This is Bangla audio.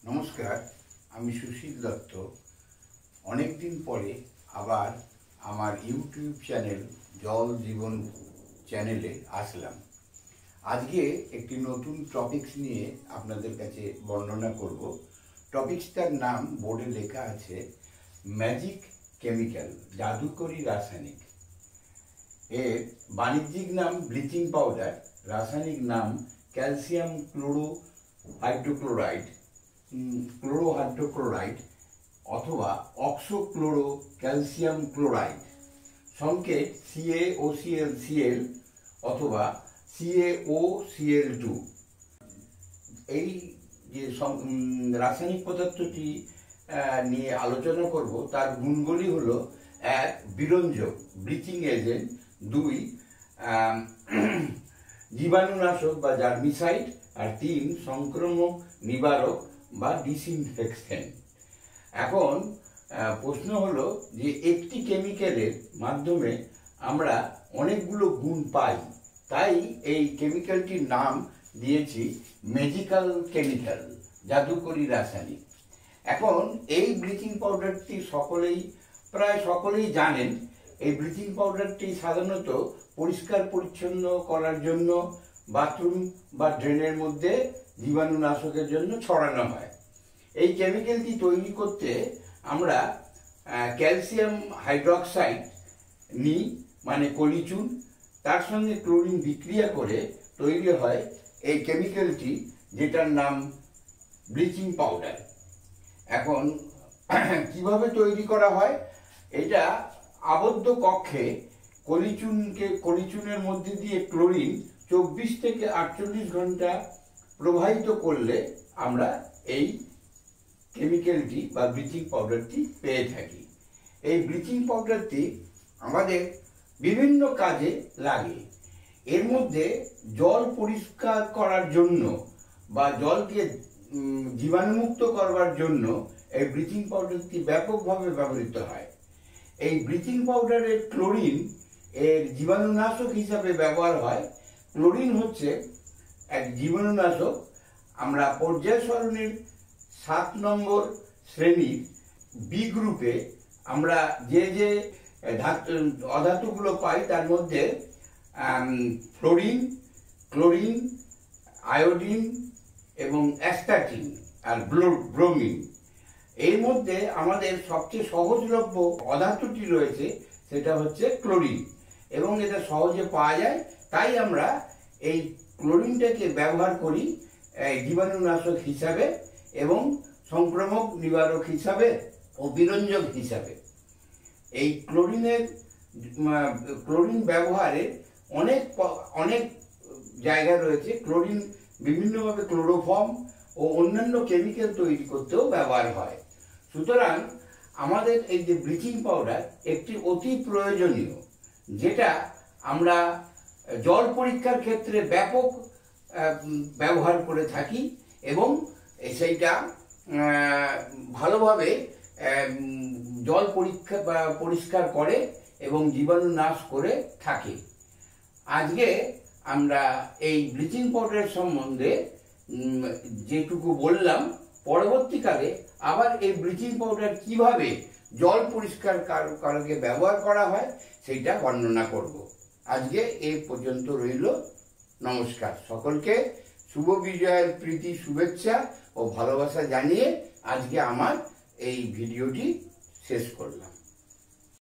নমস্কার, আমি সুশীল দত্ত। অনেক দিন পরে আবার আমার ইউটিউব চ্যানেল জল জীবন চ্যানেলে আসলাম। আজকে একটি নতুন টপিকস নিয়ে আপনাদের কাছে বর্ণনা করব। টপিকসটার নাম বোর্ডে লেখা আছে ম্যাজিক কেমিক্যাল, জাদুকরী রাসায়নিক। এর বাণিজ্যিক নাম ব্লিচিং পাউডার, রাসায়নিক নাম ক্যালসিয়াম ক্লোরোহাইড্রোক্লোরাইড অথবা অক্সোক্লোরো ক্যালসিয়াম ক্লোরাইড, সংকেত CaOCl অথবা CaOCl2। এই যে রাসায়নিক পদার্থটি নিয়ে আলোচনা করব, তার গুণগুলি হলো: 1. বিরঞ্জক, ব্লিচিং এজেন্ট; 2. জীবাণুনাশক বা জার্মিসাইড; আর 3. সংক্রামক নিবারক বা ডিসইনফেক্টেন্ট। এখন প্রশ্ন হলো যে একটি কেমিক্যালের মাধ্যমে আমরা অনেকগুলো গুণ পাই, তাই এই কেমিক্যালটির নাম দিয়েছি ম্যাজিক্যাল কেমিক্যাল, জাদুকরী রাসায়নিক। এখন এই ব্লিচিং পাউডারটি প্রায় সকলেই জানেন। এই ব্লিচিং পাউডারটি সাধারণত পরিষ্কার পরিচ্ছন্ন করার জন্য বাথরুম বা ড্রেনের মধ্যে জীবাণুনাশকের জন্য ছড়ানো হয়। এই কেমিক্যালটি তৈরি করতে আমরা ক্যালসিয়াম হাইড্রক্সাইড নিই, মানে কলিচুন। তার সঙ্গে ক্লোরিন বিক্রিয়া করে তৈরি হয় এই কেমিক্যালটি, যেটার নাম ব্লিচিং পাউডার। এখন কিভাবে তৈরি করা হয়? এটা আবদ্ধ কক্ষে কলিচুনের মধ্যে দিয়ে ক্লোরিন 24 থেকে 48 ঘন্টা প্রবাহিত করলে আমরা এই কেমিক্যালটি বা ব্লিচিং পাউডারটি পেয়ে থাকি। এই ব্লিচিং পাউডারটি আমাদের বিভিন্ন কাজে লাগে। এর মধ্যে জল পরিষ্কার করার জন্য বা জলকে জীবাণুমুক্ত করবার জন্য এই ব্লিচিং পাউডারটি ব্যাপকভাবে ব্যবহৃত হয়। এই ব্লিচিং পাউডারের ক্লোরিন এর জীবাণুনাশক হিসাবে ব্যবহার হয়। ক্লোরিন হচ্ছে এক জীবাণুনাশক। আমরা পর্যায় সারণীর 7 নম্বর শ্রেণীর বি গ্রুপে আমরা যে অধাতুগুলো পাই, তার মধ্যে ফ্লোরিন, ক্লোরিন, আয়োডিন এবং অ্যাস্টাটিন আর ব্রোমিন। এর মধ্যে আমাদের সবচেয়ে সহজলভ্য অধাতুটি রয়েছে, সেটা হচ্ছে ক্লোরিন, এবং এটা সহজে পাওয়া যায়। তাই আমরা এই ক্লোরিনটাকে ব্যবহার করি জীবাণুনাশক হিসাবে এবং সংক্রামক নিবারক হিসাবে ও বিরঞ্জক হিসাবে। এই ক্লোরিন ব্যবহারের অনেক জায়গা রয়েছে। ক্লোরিন বিভিন্নভাবে ক্লোরোফর্ম ও অন্যান্য কেমিক্যাল তৈরি করতেও ব্যবহার হয়। সুতরাং আমাদের এই যে ব্লিচিং পাউডার একটি অতি প্রয়োজনীয়, যেটা আমরা জল পরীক্ষার ক্ষেত্রে ব্যাপক ব্যবহার করে থাকি এবং সেইটা ভালোভাবে জল পরিষ্কার করে এবং জীবাণু নাশ করে থাকে। আজকে আমরা এই ব্লিচিং পাউডারের সম্বন্ধে যেটুকু বললাম, পরবর্তীকালে আবার এই ব্লিচিং পাউডার কিভাবে জল পরিষ্কার কারকে ব্যবহার করা হয় সেইটা বর্ণনা করব। আজকে এই পর্যন্ত রইল। নমস্কার। সকলকে শুভ বিজয়ের প্রীতি, শুভেচ্ছা ও ভালোবাসা জানিয়ে আজকে আমার এই ভিডিওটি শেষ করলাম।